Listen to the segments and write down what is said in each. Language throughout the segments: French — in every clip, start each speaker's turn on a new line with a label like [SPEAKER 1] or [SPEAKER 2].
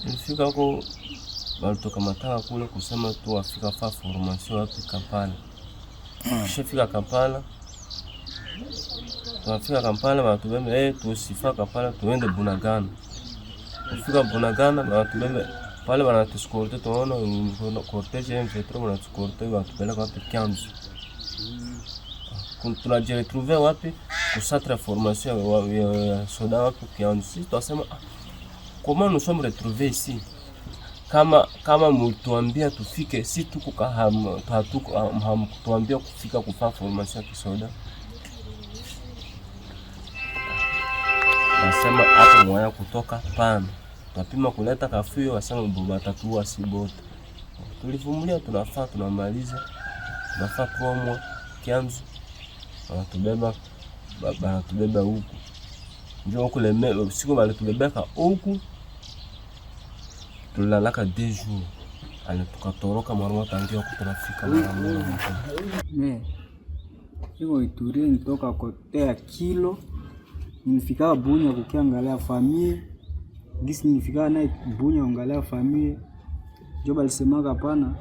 [SPEAKER 1] Nilifika huko walitoka mataka kule kusema tu wafika fa formation wapi Kampala. Kishafika Kampala. Tunafika Kampala watubembe tusifa Kampala tuende Bunagana. Kufika Bunagana watubembe pale wanatuescorte tunaona cortege M23 wanatuescorte watupeleka wapi Kianzu. Tunajiretrouver wapi ku centre formation ya soda wapi Kianzu. Tunasema comment nous sommes retrouvés ici? Kama mtuambia tufike si tuko kaham hamkutuambia kufika kufa formation ya kisoda. Nasema hapo mwaya kutoka pana. Tunapima kuleta kafio wasema batatu si bote. Tulivumilia tunamaliza. Tunafaa 3 mois Kianzu. Wanatubeba huku. Ndio huko le siku wale tulibeka huku. Tulalaka 2 jours. Ale tukatoroka mara tangia kutrafika mara moja.
[SPEAKER 2] Hiyo Ituri nitoka kotea kilo. Nilifika Bunya kukiangalia familia. Gisi nilifika na Bunya angalia familia. Joba alisema hapana.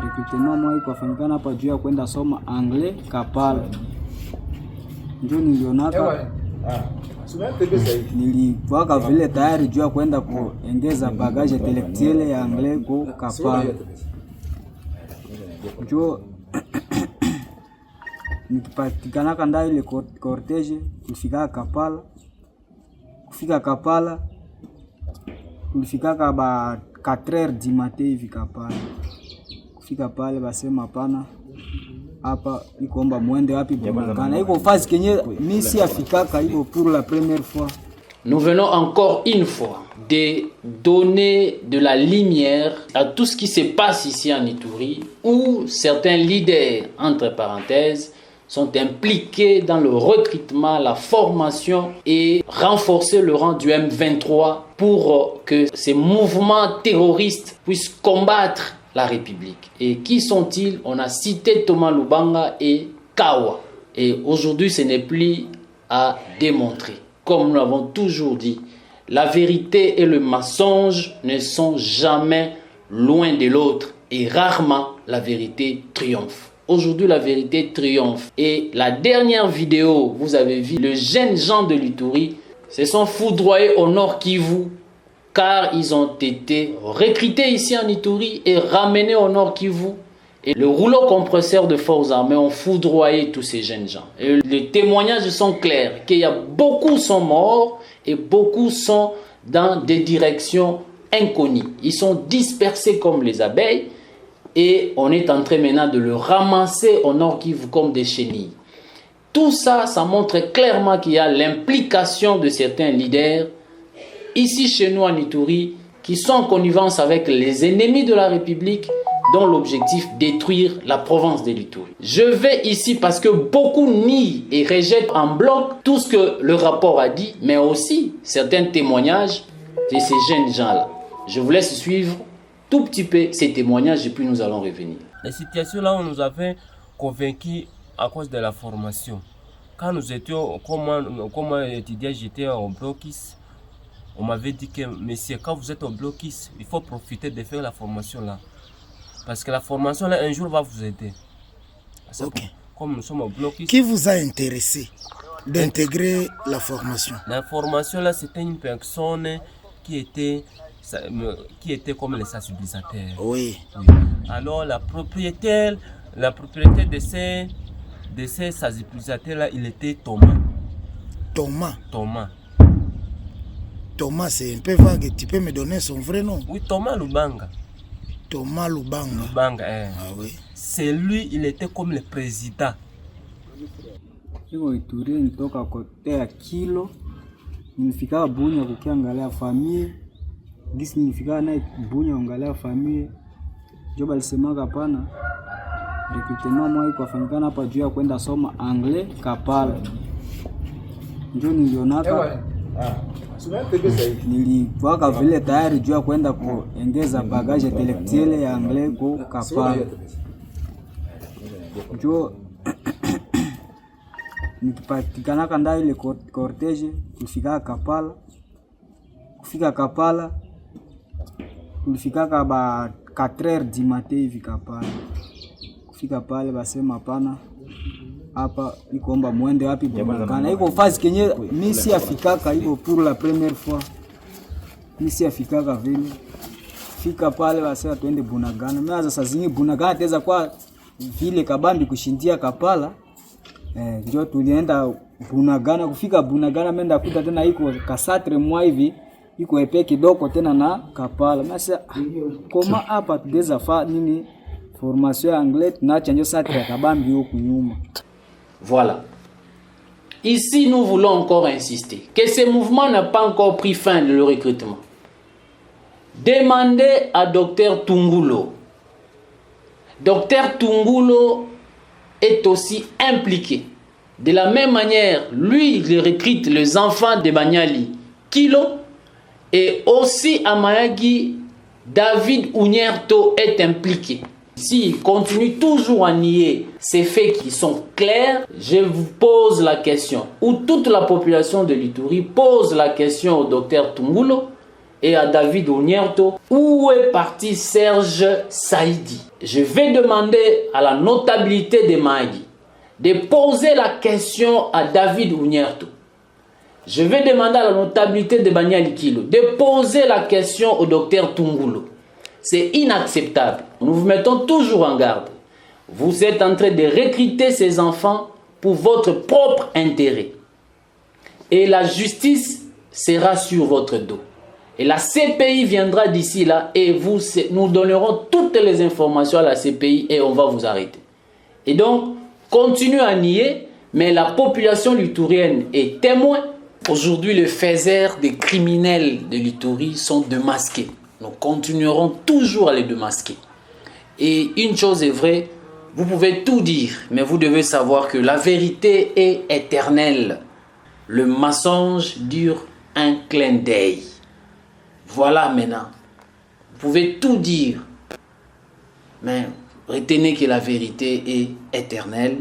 [SPEAKER 2] Recrutement moi iko afanyikana hapa juu ya kwenda soma anglais Kampala. Ndio nilionaka. Nilikuwa vile tayari juu ya kwenda kuongeza bagage intellectuelle ya anglais kwa Kampala. Ndio nikipatikana kanda ile cortege kufika Kampala. Kufika Kampala tulifika kaba 4h du matin hivi Kampala. Kufika pale basema hapana hapa ikomba muende wapi Bunagana. Iko phase kenye misi afikaka iko pour la première fois.
[SPEAKER 3] Nous venons encore une fois de donner de la lumière à tout ce qui se passe ici en Ituri, où certains leaders, entre parenthèses, sont impliqués dans le recrutement, la formation et renforcer le rang du M23 pour que ces mouvements terroristes puissent combattre la République. Et qui sont-ils? On a cité Thomas Lubanga et Kawa. Et aujourd'hui, ce n'est plus à démontrer. Comme nous l'avons toujours dit, la vérité et le mensonge ne sont jamais loin de l'autre. Et rarement, la vérité triomphe. Aujourd'hui, la vérité triomphe. Et la dernière vidéo, vous avez vu, le jeune Jean de l'Ituri se sont foudroyés au Nord Kivu, car ils ont été recrutés ici en Ituri et ramenés au Nord Kivu. Et le rouleau compresseur de forces armées ont foudroyé tous ces jeunes gens. Et les témoignages sont clairs, qu'il y a beaucoup sont morts et beaucoup sont dans des directions inconnues. Ils sont dispersés comme les abeilles et on est en train maintenant de le ramasser au Nord Kivu comme des chenilles. Tout ça, ça montre clairement qu'il y a l'implication de certains leaders ici chez nous en Ituri, qui sont en connivence avec les ennemis de la République, dont l'objectif détruire la province de l'Ituri. Je vais ici parce que beaucoup nient et rejettent en bloc tout ce que le rapport a dit, mais aussi certains témoignages de ces jeunes gens-là. Je vous laisse suivre tout petit peu ces témoignages et puis nous allons revenir.
[SPEAKER 1] La situation là, on nous avait convaincus à cause de la formation. Quand nous étions, comme étudiants, j'étais au Blocus. On m'avait dit que, messieurs, quand vous êtes au Blocus, il faut profiter de faire la formation là. Parce que la formation là, un jour, va vous aider.
[SPEAKER 4] Ok.
[SPEAKER 1] Comme nous sommes au Blocus.
[SPEAKER 4] Qui vous a intéressé d'intégrer la formation?
[SPEAKER 1] La formation là, c'était une personne qui était comme les sensibilisateurs.
[SPEAKER 4] Oui.
[SPEAKER 1] Alors, la propriétaire de ces sensibilisateurs là, il était Thomas.
[SPEAKER 4] Thomas, c'est un peu vague. Tu peux me donner son vrai nom?
[SPEAKER 1] Oui, Thomas Lubanga.
[SPEAKER 4] Thomas Lubanga.
[SPEAKER 1] Ah oui. C'est lui, il était comme le président.
[SPEAKER 2] Hiyo Ituri nitoka kotea kilo. Nilifika Bunya kukiangalia familia. Gisi nilifika na Bunya angalia familia. Joba alisema hapana. Recrutement moi iko afanyikana hapa juu ya kwenda soma anglais Kampala. Ndio nilionaka. Nilikuwa vile tayari juu ya kwenda kuongeza bagage intellectuelle ya anglais kwa Kampala. Ndio nikipatikana kanda ile cortege kufika Kampala. Kufika Kampala tulifikaka ba 4h du matin hivi Kapala. Kufika pale basema hapana, hapa ikoomba muende wapi Bunagana. Iko fazi kenye mimi si afikaka, iko pour la première fois. Mimi si afikaka vile. Fika pale basema tuende Bunagana. Mimi sasa zingi Bunagana teza kwa vile kabambi kushindia Kapala. Ndio tulienda Bunagana. Kufika Bunagana menda kuta tena iko kasatre mwa hivi, iko epe kidogo tena na Kapala. Masa koma hapa tudeza fa nini formation anglais na chanjo satre kabambi huko nyuma.
[SPEAKER 3] Voilà. Ici, nous voulons encore insister que ce mouvement n'a pas encore pris fin de le recrutement. Demandez à Dr Tungulo. Dr Tungulo est aussi impliqué. De la même manière, lui, il recrute les enfants de Banyali Kilo, et aussi à Mayagi, David Unyerto est impliqué. S'il continue toujours à nier ces faits qui sont clairs, je vous pose la question, ou toute la population de l'Ituri pose la question au docteur Tungulo et à David Unyerto, où est parti Serge Saïdi? Je vais demander à la notabilité de Mayagi de poser la question à David Unyerto. Je vais demander à la notabilité de Banyali Kilo de poser la question au docteur Tungulo. C'est inacceptable. Nous vous mettons toujours en garde. Vous êtes en train de recruter ces enfants pour votre propre intérêt. Et la justice sera sur votre dos. Et la CPI viendra d'ici là et nous donnerons toutes les informations à la CPI et on va vous arrêter. Et donc, continuez à nier, mais la population litourienne est témoin. Aujourd'hui, les faiseurs des criminels de l'Ituri sont démasqués. Nous continuerons toujours à les démasquer. Et une chose est vraie, vous pouvez tout dire, mais vous devez savoir que la vérité est éternelle. Le mensonge dure un clin d'œil. Voilà maintenant. Vous pouvez tout dire, mais retenez que la vérité est éternelle.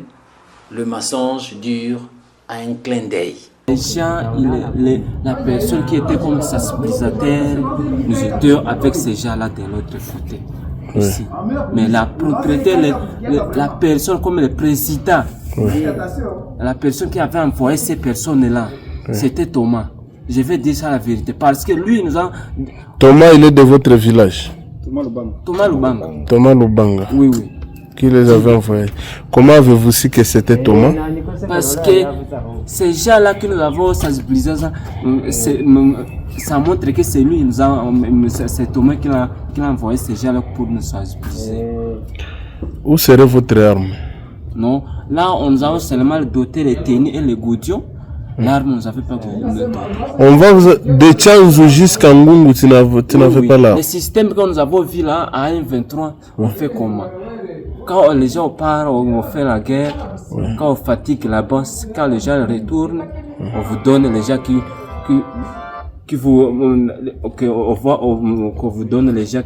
[SPEAKER 3] Le mensonge dure un clin d'œil.
[SPEAKER 1] Les gens, la personne qui était comme sensibilisateur, nous étions avec ces gens-là de l'autre côté. Ici. Mais la propriété, la personne comme le président, la personne qui avait envoyé ces personnes-là, c'était Thomas. Je vais dire ça la vérité. Parce que lui, nous a...
[SPEAKER 5] Thomas, il est de votre village.
[SPEAKER 1] Thomas Lubanga.
[SPEAKER 5] Thomas Lubanga.
[SPEAKER 1] Oui, oui.
[SPEAKER 5] Qui les avait envoyés. Comment avez-vous su que c'était Thomas?
[SPEAKER 1] Parce que ces gens-là que nous avons sensibilisés, ça montre que c'est lui, c'est Thomas qui a envoyé ces gens-là pour nous sensibiliser.
[SPEAKER 5] Où serait votre arme?
[SPEAKER 1] Non, là on nous a seulement doté les tenues et les goudions. L'arme, nous n'avons pas doté.
[SPEAKER 5] On va de Tchanzou jusqu'à Ngungu, tu n'avais pas l'arme.
[SPEAKER 1] Le système que nous avons vu là, à 1,23, on fait comment? Quand les gens partent, on fait la guerre. Quand on fatigue la bosse, quand les gens retournent, on vous donne les gens qu'on vous donne les gens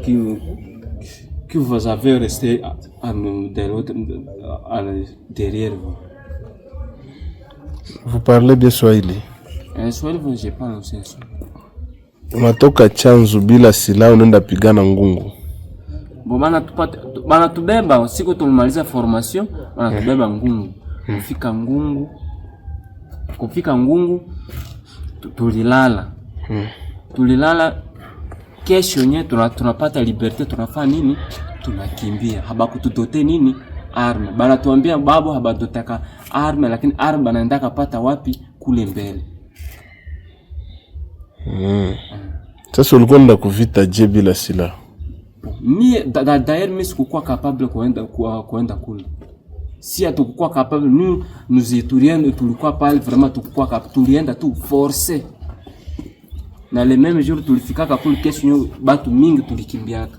[SPEAKER 1] que vous avez resté derrière vous.
[SPEAKER 5] Vous parlez bien Swahili?
[SPEAKER 1] Swahili, je parle aussi.
[SPEAKER 5] Unatoka Tchanzu bila silaha unaenda pigana Ngungu.
[SPEAKER 1] Bon, banatubeba siku tulimaliza formation, banatubeba Ngungu. Kufika Ngungu tulilala. Tulilala, kesho nye tunapata liberté, tunafanya nini? Tunakimbia. Habakututote nini? Arme. Banatuambia babu habadotaka arme, lakini arme banaenda kapata wapi? Kule mbele.
[SPEAKER 5] Sasa ulikuwa nda kuvita je bila silaha?
[SPEAKER 1] D'ailleurs, mimi sikuwa capable kuenda kule. Si hatukuwa capable, nous éturiens tulikuwa pale vraiment tukua capable, tulienda tu forcer. Na le même jour tulifika kule kesho batu mingi tulikimbiaka.